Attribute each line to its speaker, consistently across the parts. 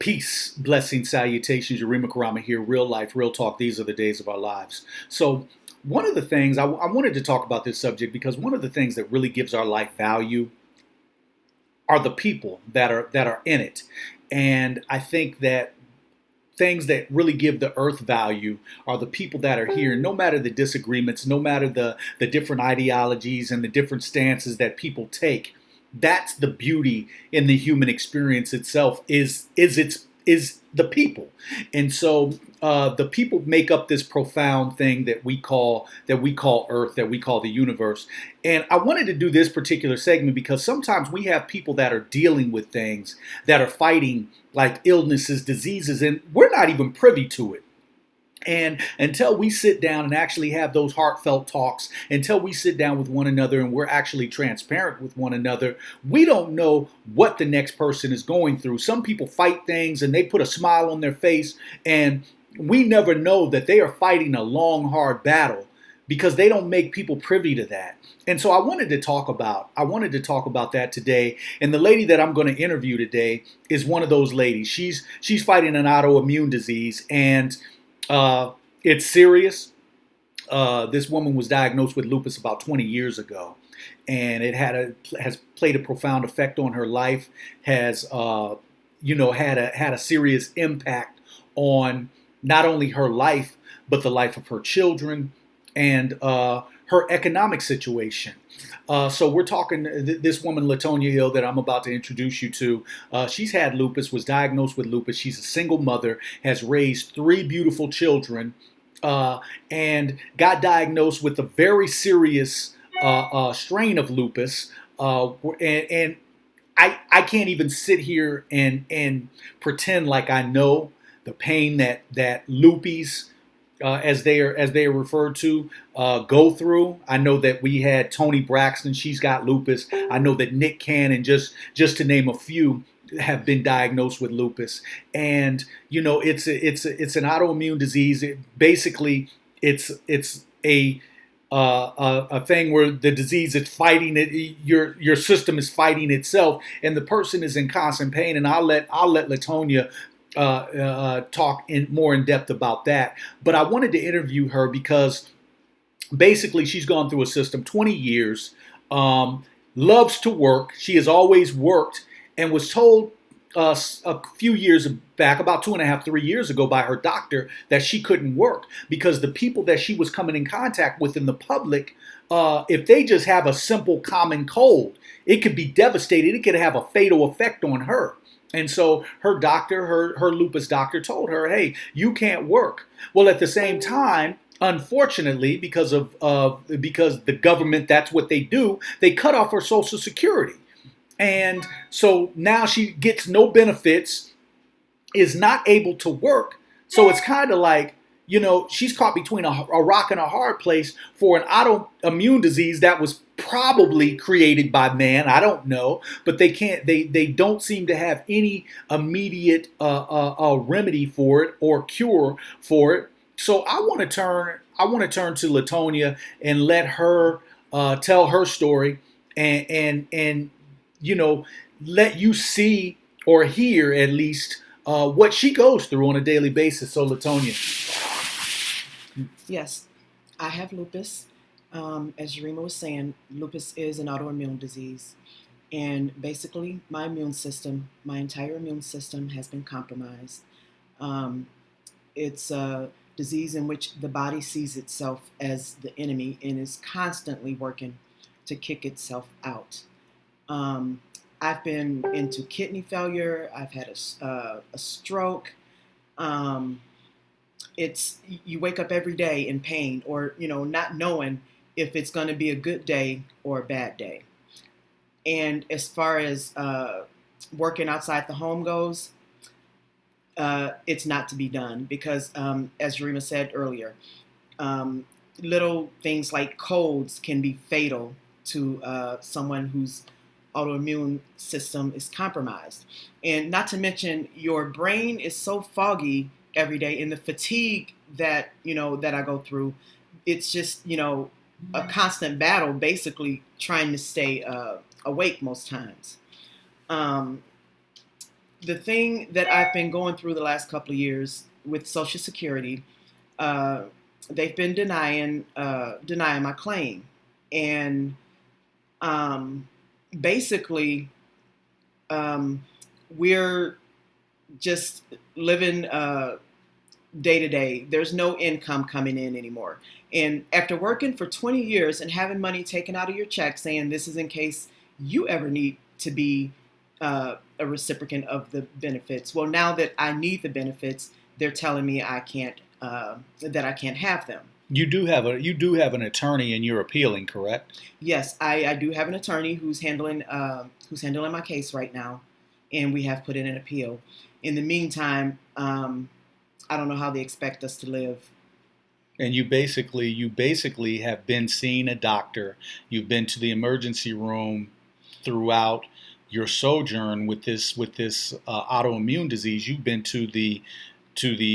Speaker 1: Peace, blessing, salutations. Yarima Karama here. Real life, real talk. These are the days of our lives. So, one of the things I wanted to talk about this subject because one of the things that really gives our life value are the people that are in it, and I think that things that really give the earth value are the people that are here. No matter the disagreements, no matter the different ideologies and the different stances that people take, that's the beauty in the human experience itself. Is the people, and so the people make up this profound thing that we call Earth, that we call the universe. And I wanted to do this particular segment because sometimes we have people that are dealing with things that are fighting like illnesses, diseases, and we're not even privy to it. And until we sit down and actually have those heartfelt talks, until we sit down with one another and we're actually transparent with one another, we don't know what the next person is going through. Some people fight things and they put a smile on their face, and we never know that they are fighting a long, hard battle because they don't make people privy to that. And so I wanted to talk about that today. And the lady that I'm going to interview today is one of those ladies. She's fighting an autoimmune disease, and it's serious. This woman was diagnosed with lupus about 20 years ago, and it has played a profound effect on her life. Has had a serious impact on not only her life but the life of her children and her economic situation. So we're talking this woman, Latonia Hill, that I'm about to introduce you to. She's had lupus, was diagnosed with lupus. She's a single mother, has raised three beautiful children, and got diagnosed with a very serious strain of lupus. And I can't even sit here and pretend like I know the pain that luppies, as they are referred to, go through. I know that we had Tony Braxton; she's got lupus. I know that Nick Cannon, just to name a few, have been diagnosed with lupus. And it's an autoimmune disease. It's a thing where the disease is fighting it. Your system is fighting itself, and the person is in constant pain. And I'll let Latonia talk more in depth about that. But I wanted to interview her because basically she's gone through a system 20 years, loves to work. She has always worked and was told a few years back, about 2.5, 3 years ago, by her doctor that she couldn't work because the people that she was coming in contact with in the public, if they just have a simple common cold, it could be devastating. It could have a fatal effect on her. And so her doctor, her lupus doctor, told her, "Hey, you can't work." Well, at the same time, unfortunately, because the government, that's what they do, they cut off her Social Security. And so now she gets no benefits, is not able to work. So it's kind of like, she's caught between a rock and a hard place for an autoimmune disease that was probably created by man. I don't know, but they don't seem to have any immediate remedy for it or cure for it. So I want to turn to Latonia and let her tell her story and let you see or hear at least what she goes through on a daily basis. So Latonia.
Speaker 2: Yes, I have lupus. As Jarima was saying, lupus is an autoimmune disease. And basically, my entire immune system has been compromised. It's a disease in which the body sees itself as the enemy and is constantly working to kick itself out. I've been into kidney failure. I've had a stroke. You wake up every day in pain, or not knowing if it's going to be a good day or a bad day. And as far as working outside the home goes, it's not to be done because, as Jarima said earlier, little things like colds can be fatal to someone whose autoimmune system is compromised. And not to mention, your brain is so foggy every day, and the fatigue that I go through, it's just a constant battle, basically trying to stay awake most times. the thing that I've been going through the last couple of years with Social Security, uh, they've been denying my claim, and um, basically, um, we're just living day to day. There's no income coming in anymore. And after working for 20 years and having money taken out of your check, saying this is in case you ever need to be a recipient of the benefits. Well, now that I need the benefits, they're telling me I can't, that I can't have them.
Speaker 1: You do have an attorney and you're appealing, correct?
Speaker 2: Yes, I do have an attorney who's handling my case right now, and we have put in an appeal. In the meantime, I don't know how they expect us to live.
Speaker 1: And you basically have been seeing a doctor. You've been to the emergency room throughout your sojourn with this autoimmune disease. You've been to the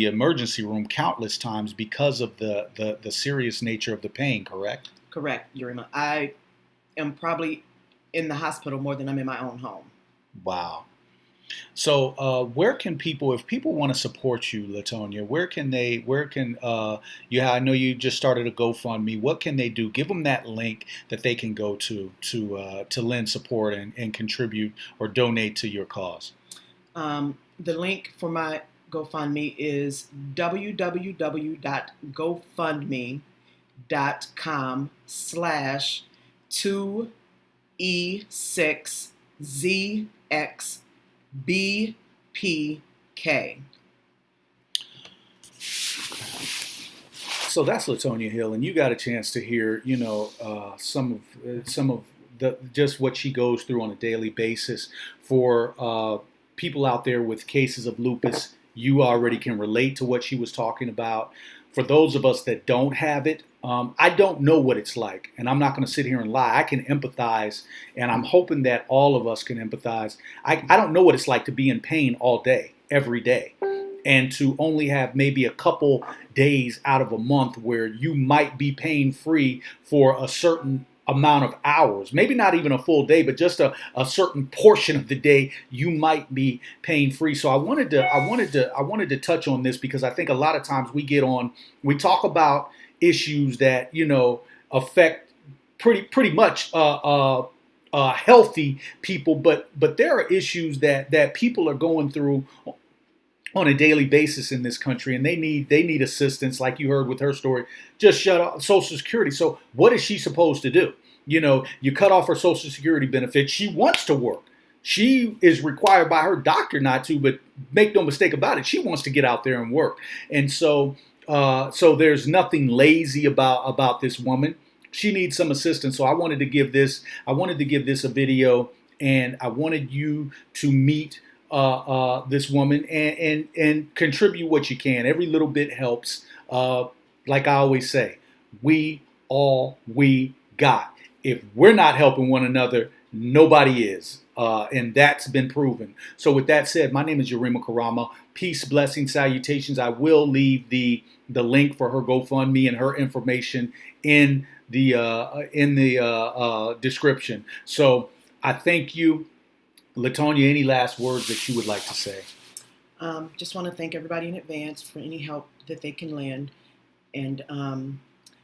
Speaker 1: emergency room countless times because of the serious nature of the pain, correct?
Speaker 2: Correct, Yurima. I am probably in the hospital more than I'm in my own home.
Speaker 1: Wow. So, where can people, if people want to support you, Latonia, where can, yeah, I know you just started a GoFundMe. What can they do? Give them that link that they can go to lend support and contribute or donate to your cause.
Speaker 2: The link for my GoFundMe is www.gofundme.com/2E6ZXBPK.
Speaker 1: So that's Latonia Hill, and you got a chance to hear, some of the just what she goes through on a daily basis. For people out there with cases of lupus, you already can relate to what she was talking about. For those of us that don't have it, I don't know what it's like, and I'm not going to sit here and lie. I can empathize, and I'm hoping that all of us can empathize. I don't know what it's like to be in pain all day, every day, and to only have maybe a couple days out of a month where you might be pain free for a certain amount of hours, maybe not even a full day, but just a certain portion of the day you might be pain free. So I wanted to touch on this because I think a lot of times we talk about issues that affect pretty much healthy people, but there are issues that people are going through on a daily basis in this country, and they need assistance, like you heard with her story. Just shut off Social Security. So what is she supposed to do? You cut off her Social Security benefits. She wants to work. She is required by her doctor not to, but make no mistake about it, she wants to get out there and work. And so there's nothing lazy about this woman. She needs some assistance. So I wanted to give this a video, and I wanted you to meet this woman and contribute what you can. Every little bit helps. Like I always say, we got. If we're not helping one another, nobody is. And that's been proven. So with that said, my name is Yurima Karama. Peace, blessings, salutations. I will leave the link for her GoFundMe and her information in the description. So I thank you. Latonia, any last words that you would like to say?
Speaker 2: Just want to thank everybody in advance for any help that they can lend, and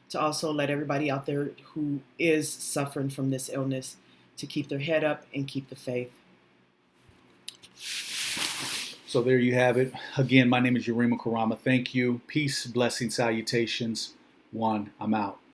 Speaker 2: to also let everybody out there who is suffering from this illness to keep their head up and keep the faith.
Speaker 1: So there you have it. Again, my name is Yurima Karama. Thank you. Peace, blessings, salutations. I'm out.